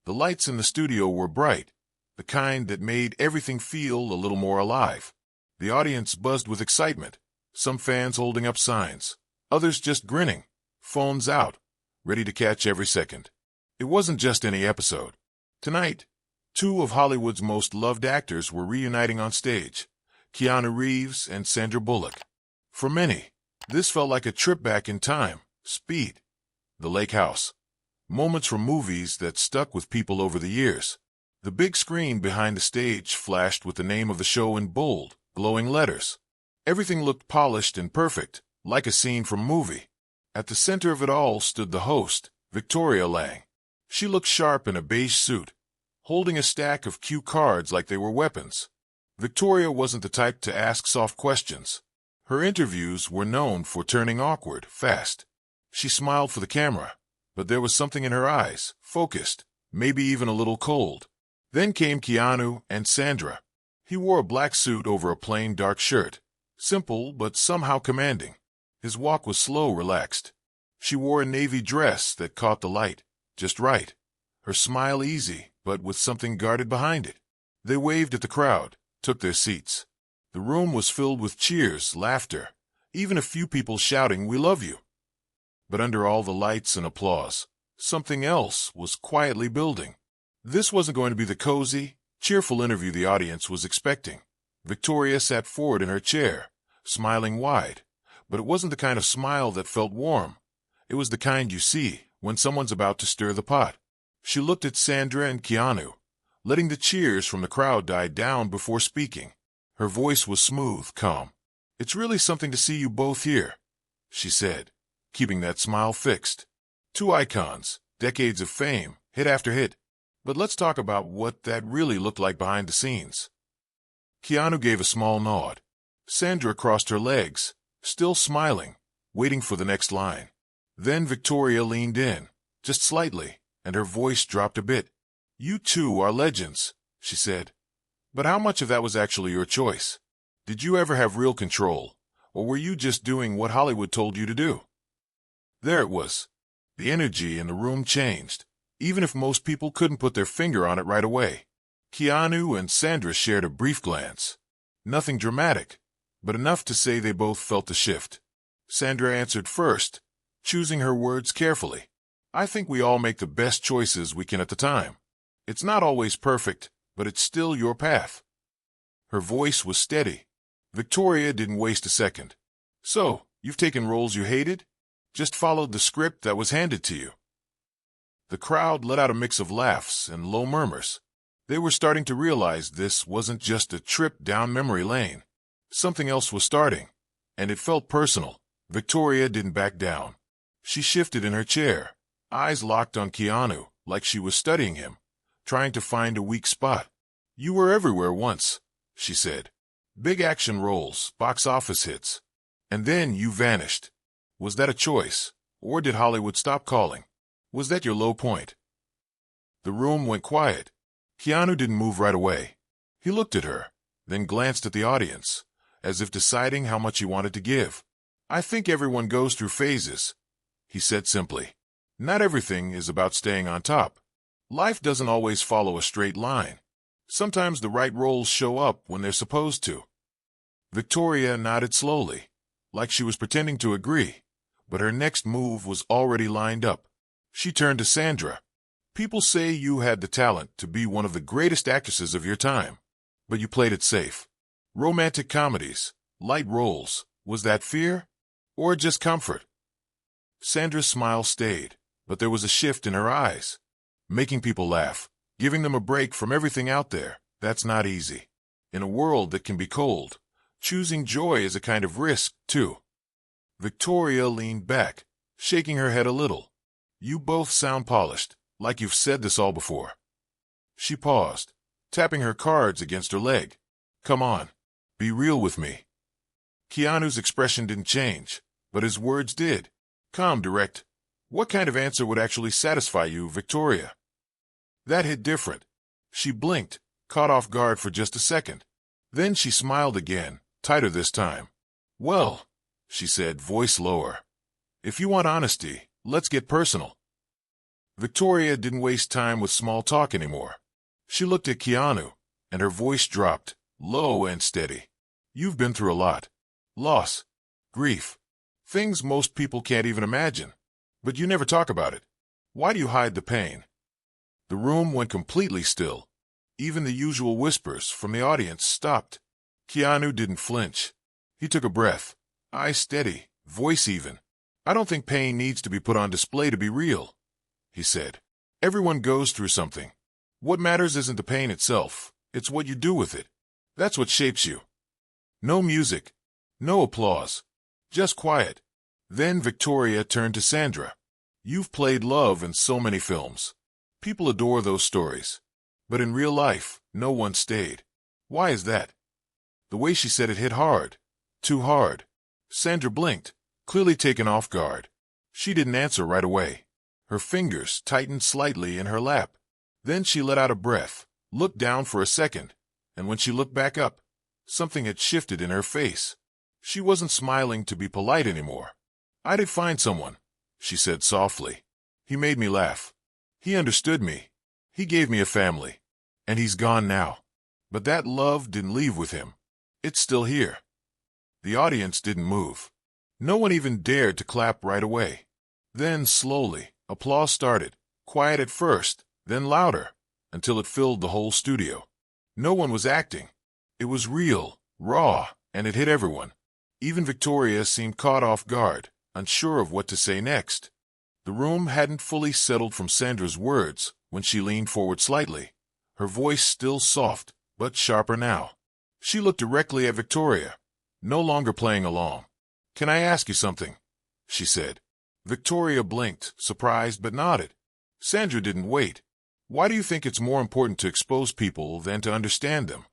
The lights in the studio were bright, the kind that made everything feel a little more alive. The audience buzzed with excitement, some fans holding up signs, others just grinning, phones out, ready to catch every second. It wasn't just any episode. Tonight, two of Hollywood's most loved actors were reuniting on stage, Keanu Reeves and Sandra Bullock. For many, this felt like a trip back in time. Speed, the lake house, moments from movies that stuck with people over the years. The big screen behind the stage flashed with the name of the show in bold, glowing letters. Everything looked polished and perfect, like a scene from a movie. At the center of it all stood the host, Victoria Lang. She looked sharp in a beige suit, holding a stack of cue cards like they were weapons. Victoria wasn't the type to ask soft questions. Her interviews were known for turning awkward fast. She smiled for the camera, but there was something in her eyes, focused, maybe even a little cold. Then came Keanu and Sandra. He wore a black suit over a plain dark shirt, simple but somehow commanding. His walk was slow, relaxed. She wore a navy dress that caught the light, just right. Her smile easy, but with something guarded behind it. They waved at the crowd, took their seats. The room was filled with cheers, laughter, even a few people shouting, "We love you." But under all the lights and applause, something else was quietly building. This wasn't going to be the cozy, cheerful interview the audience was expecting. Victoria sat forward in her chair, smiling wide, but it wasn't the kind of smile that felt warm. It was the kind you see when someone's about to stir the pot. She looked at Sandra and Keanu, letting the cheers from the crowd die down before speaking. Her voice was smooth, calm. "It's really something to see you both here," she said, keeping that smile fixed. Two icons, decades of fame, hit after hit. But let's talk about what that really looked like behind the scenes. Keanu gave a small nod. Sandra crossed her legs, still smiling, waiting for the next line. Then Victoria leaned in, just slightly, and her voice dropped a bit. "You two are legends," she said. "But how much of that was actually your choice? Did you ever have real control, or were you just doing what Hollywood told you to do?" There it was. The energy in the room changed, even if most people couldn't put their finger on it right away. Keanu and Sandra shared a brief glance. Nothing dramatic, but enough to say they both felt the shift. Sandra answered first, choosing her words carefully. "I think we all make the best choices we can at the time. It's not always perfect, but it's still your path." Her voice was steady. Victoria didn't waste a second. "So, you've taken roles you hated? Just followed the script that was handed to you?" The crowd let out a mix of laughs and low murmurs. They were starting to realize this wasn't just a trip down memory lane. Something else was starting, and it felt personal. Victoria didn't back down. She shifted in her chair, eyes locked on Keanu, like she was studying him, trying to find a weak spot. "You were everywhere once," she said. "Big action roles, box office hits. And then you vanished. Was that a choice, or did Hollywood stop calling? Was that your low point?" The room went quiet. Keanu didn't move right away. He looked at her, then glanced at the audience, as if deciding how much he wanted to give. "I think everyone goes through phases," he said simply. "Not everything is about staying on top. Life doesn't always follow a straight line. Sometimes the right roles show up when they're supposed to." Victoria nodded slowly, like she was pretending to agree, but her next move was already lined up. She turned to Sandra. "People say you had the talent to be one of the greatest actresses of your time, but you played it safe. Romantic comedies, light roles, was that fear? Or just comfort?" Sandra's smile stayed, but there was a shift in her eyes. Making people laugh, giving them a break from everything out there, that's not easy. In a world that can be cold, choosing joy is a kind of risk, too. Victoria leaned back, shaking her head a little. "You both sound polished, like you've said this all before." She paused, tapping her cards against her leg. "Come on, be real with me." Keanu's expression didn't change, but his words did. Calm, direct. "What kind of answer would actually satisfy you, Victoria?" That hit different. She blinked, caught off guard for just a second. Then she smiled again, tighter this time. "Well," she said, voice lower, "if you want honesty, let's get personal." Victoria didn't waste time with small talk anymore. She looked at Keanu, and her voice dropped, low and steady. You've been through a lot. Loss. Grief. Things most people can't even imagine. But you never talk about it. Why do you hide the pain? The room went completely still. Even the usual whispers from the audience stopped. Keanu didn't flinch. He took a breath, eyes steady, voice even. I don't think pain needs to be put on display to be real, he said. Everyone goes through something. What matters isn't the pain itself, it's what you do with it. That's what shapes you. No music, no applause, just quiet. Then Victoria turned to Sandra. You've played love in so many films. People adore those stories. But in real life, no one stayed. Why is that? The way she said it hit hard. Too hard. Sandra blinked, clearly taken off guard. She didn't answer right away. Her fingers tightened slightly in her lap. Then she let out a breath, looked down for a second, and when she looked back up, something had shifted in her face. She wasn't smiling to be polite anymore. I did find someone, she said softly. He made me laugh. He understood me. He gave me a family. And he's gone now. But that love didn't leave with him. It's still here. The audience didn't move. No one even dared to clap right away. Then, slowly, applause started, quiet at first, then louder, until it filled the whole studio. No one was acting. It was real, raw, and it hit everyone. Even Victoria seemed caught off guard, unsure of what to say next. The room hadn't fully settled from Sandra's words when she leaned forward slightly, her voice still soft, but sharper now. She looked directly at Victoria, no longer playing along. Can I ask you something? She said. Victoria blinked, surprised but nodded. Sandra didn't wait. Why do you think it's more important to expose people than to understand them?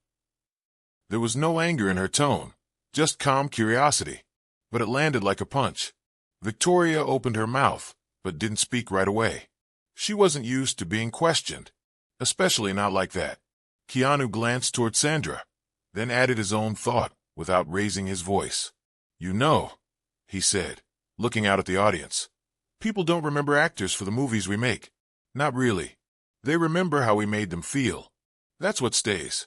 There was no anger in her tone, just calm curiosity, but it landed like a punch. Victoria opened her mouth, but didn't speak right away. She wasn't used to being questioned, especially not like that. Keanu glanced toward Sandra, then added his own thought without raising his voice. You know, he said, looking out at the audience. People don't remember actors for the movies we make. Not really. They remember how we made them feel. That's what stays.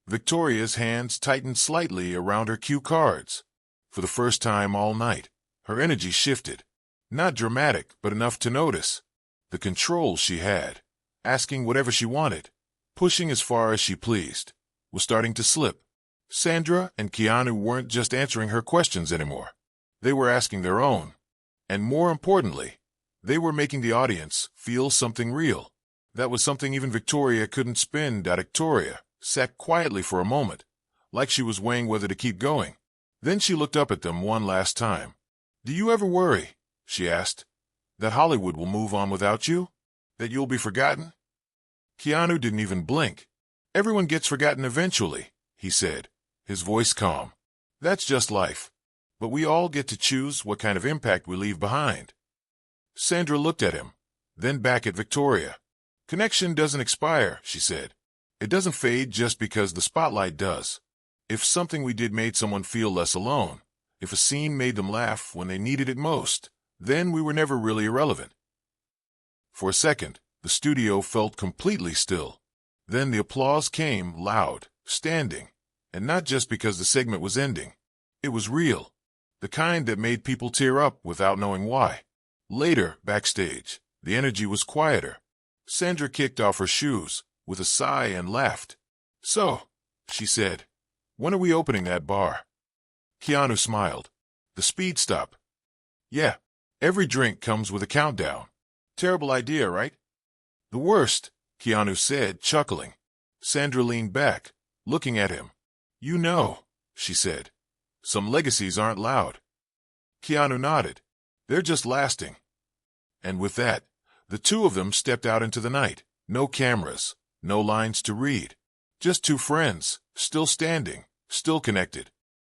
Victoria's hands tightened slightly around her cue cards. For the first time all night, her energy shifted. Not dramatic, but enough to notice. The control she had, asking whatever she wanted, pushing as far as she pleased, was starting to slip. Sandra and Keanu weren't just answering her questions anymore. They were asking their own. And more importantly, they were making the audience feel something real. That was something even Victoria couldn't spin. Victoria sat quietly for a moment, like she was weighing whether to keep going. Then she looked up at them one last time. Do you ever worry, she asked, that Hollywood will move on without you? That you'll be forgotten? Keanu didn't even blink. Everyone gets forgotten eventually, he said, his voice calm. That's just life. But we all get to choose what kind of impact we leave behind. Sandra looked at him, then back at Victoria. Connection doesn't expire, she said. It doesn't fade just because the spotlight does. If something we did made someone feel less alone, if a scene made them laugh when they needed it most, then we were never really irrelevant. For a second, the studio felt completely still. Then the applause came loud, standing, and not just because the segment was ending. It was real, the kind that made people tear up without knowing why. Later, backstage, the energy was quieter. Sandra kicked off her shoes with a sigh and laughed. So, she said, when are we opening that bar? Keanu smiled. The speed stop. Yeah, every drink comes with a countdown. Terrible idea, right? The worst, Keanu said, chuckling. Sandra leaned back, looking at him. You know, she said, some legacies aren't loud. Keanu nodded. They're just lasting. And with that, the two of them stepped out into the night. No cameras, no lines to read. Just two friends, still standing, still connected.